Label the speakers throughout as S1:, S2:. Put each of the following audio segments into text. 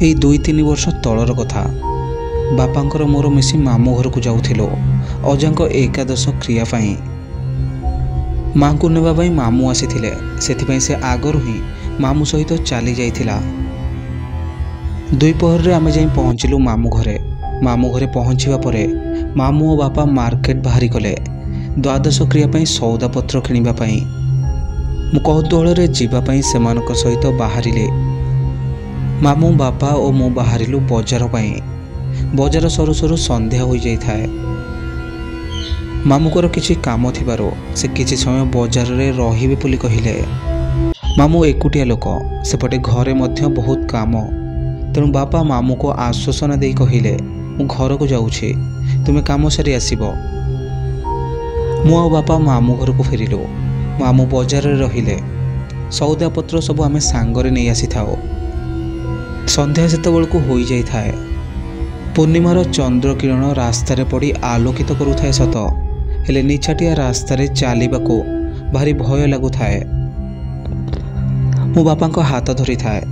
S1: एई 2-3 वर्ष तलर कथा। बापांकर मोर मिसी मामू घर को जाऊथिलो अजांक एकादश क्रिया पाई। माँ को नेबा पाई मामू आसीथिले, सेथिपाई से आगरु ही मामू सहित चली जाइथिला। दुईपहर रे आमे जाई पहुँचिलु मामू घरे। मामू घरे पहुँचवा परे मामू और बापा मार्केट बाहरी गले द्वादश क्रिया पाई सौदा पत्र किनिबा पाई। मु कौतूहल रे जीवा पाई सेमानक सहित बाहरिले। मामू बापा और मु बाहरिलु बजार पाई। बजार सरू सरू संध्या हो जाई थाए। मामूकर किछि काम थिबारो से किछि समय बजार रे रहिबे बोली कहिले। मामू एकुटिया लोक, सेपटे घरे मध्य बहुत काम। तेणु बापा मामू को आश्वासन दे कहिले मु घर को जाउछि, तुमे काम सारी आसीबो। मु आ बापा मामू घर को फेरिलु। मामू बजार रे रहिले। सौदा पत्र सब आमे सांगरे नहीं आसी थाओ। संध्या सेतबेल को होई जाई थाए। पूर्णिमार चंद्र किरण रास्ता रे पड़ी आलोकित करुथाए सत, हेले निछाटिया रास्ता रे चालिबाको भारी भय लागु थाए। मो बापा को हाथ धरी थाए।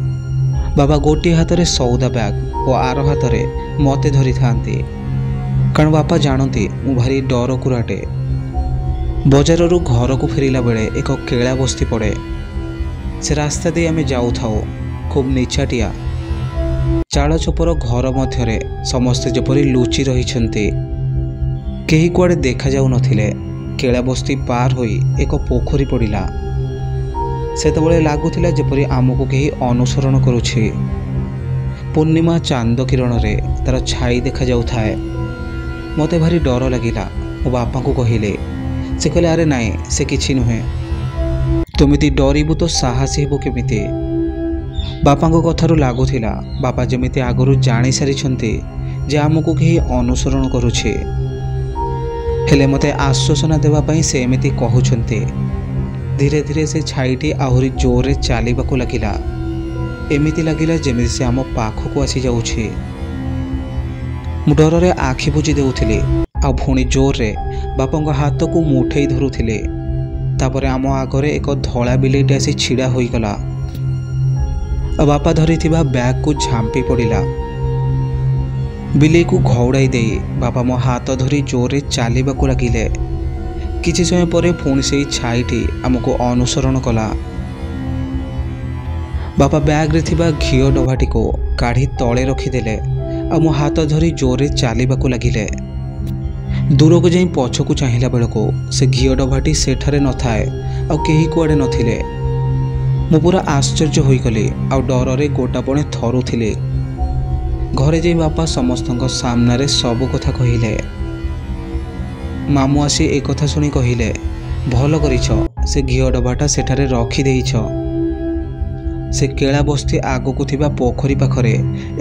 S1: बाबा गोटे हाथ रे सौदा बैग और आर हाथ रे मते धरी थांती, कारण बापा जानती मु भारी डर कुराटे। बजार रु घर को फेरिला बेले एक केला बस्ती पड़े। से रास्ता दे आमे जाऊ थाओ। खूब निछाटिया चाल छपर घर मध्यरे समस्ते जपरी लुचि रहिछन्ते। केही कुआडे देखा जाऊ नथिले। केला बस्ती पार होई एक पोखरी पड़िला। सेतबेले लागुथिला जेपरी आमको केही अनुसरण करुछि। पूर्णिमा चांद किरण रे तार छाई देखा जाऊ थाए। मते भारी डर लागिला। मो बापा को कहिले। से कहले अरे नाई से किछि नुहे, तुमिति डरिबु तो साहसी हेबो केमिति। बापा को कथारु लागुथिला बापा जेमिति आगरु जानि सारिछन्ते जे आमको केही अनुसरण करुछि, हेले मते आश्वासन देवा पई से एमिति कहउछन्ते। धीरे धीरे से छाईटी आहुरी जोरे चालिबाकु लागिला। एमिति लागिला जेमिति से आम पाखकु आसी जाउछि। मु डररे आखि बुझी देउथिले आ पुणी जोर रे बापा हाथ को मुठेई धरुथिले। तापरे आम आगरे एक धला बिलेटे आसी छिड़ा होई गला। बापा धरिथिबा बैग को झांपी पड़िला। बिलेई को घौड़ाई दे बापा मो हाथ धरी जोर रे चालिबाकु लागिले। किछि समय परे पुणी सेई छाईटी आमको अनुसरण कला। बापा बैग रे थिबा घिओ डभाटी को काढ़ी तले रखिदेले आ मो हाथ धरी जोर रे चालिबाकु लागिले। दूर को जाई पछकु चाहिला बेलको से घिओ डभाटी सेठारे न थाए आ केही कुआडे नथिले। मु पूरा आश्चर्य होई गली आ डर रे गोटापणे थरुथिले। घरे जाई बापा समस्तक सामने सब कथा कहिले। मामू आसी एक कथा सुनी कहिले, भल करिछ से घिओ डबाटा सेठारे रखी देइछ। से केला बस्ती आगकु थिबा पोखरी पाखरे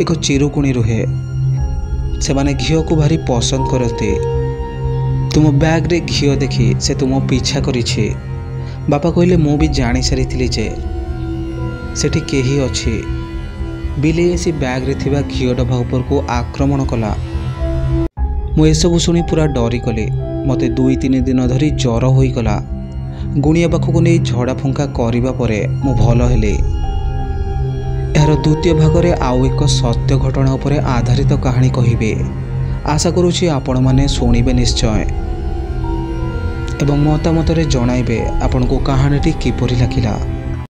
S1: एक चिरुकुणी रुहे। से माने घिओ को भारी पसंद करते। तुम बैग रे घिओ देखी से तुम पीछा करिछि। बापा कहले मु भी जानी सारिथिली जे सेठी केही अछि। बिलेई से बैग रे थिबा घिओ डबा ऊपर को आक्रमण कला। मु एसबु सुनी पूरा डरी गली। मते 2-3 दिन धरी ज्वर होई गला। गुणिया पाखक नहीं झड़ा फुंका करिबा परे मु भल हेले। यार द्वितीय भागरे आउ एक सत्य घटना उपरे आधारित कहानी कहिबे। आशा करुछि आपण माने सुनिबे निश्चय एवं मतामत रे जणाइबे आपनको कहानीटी किपरि लागिला।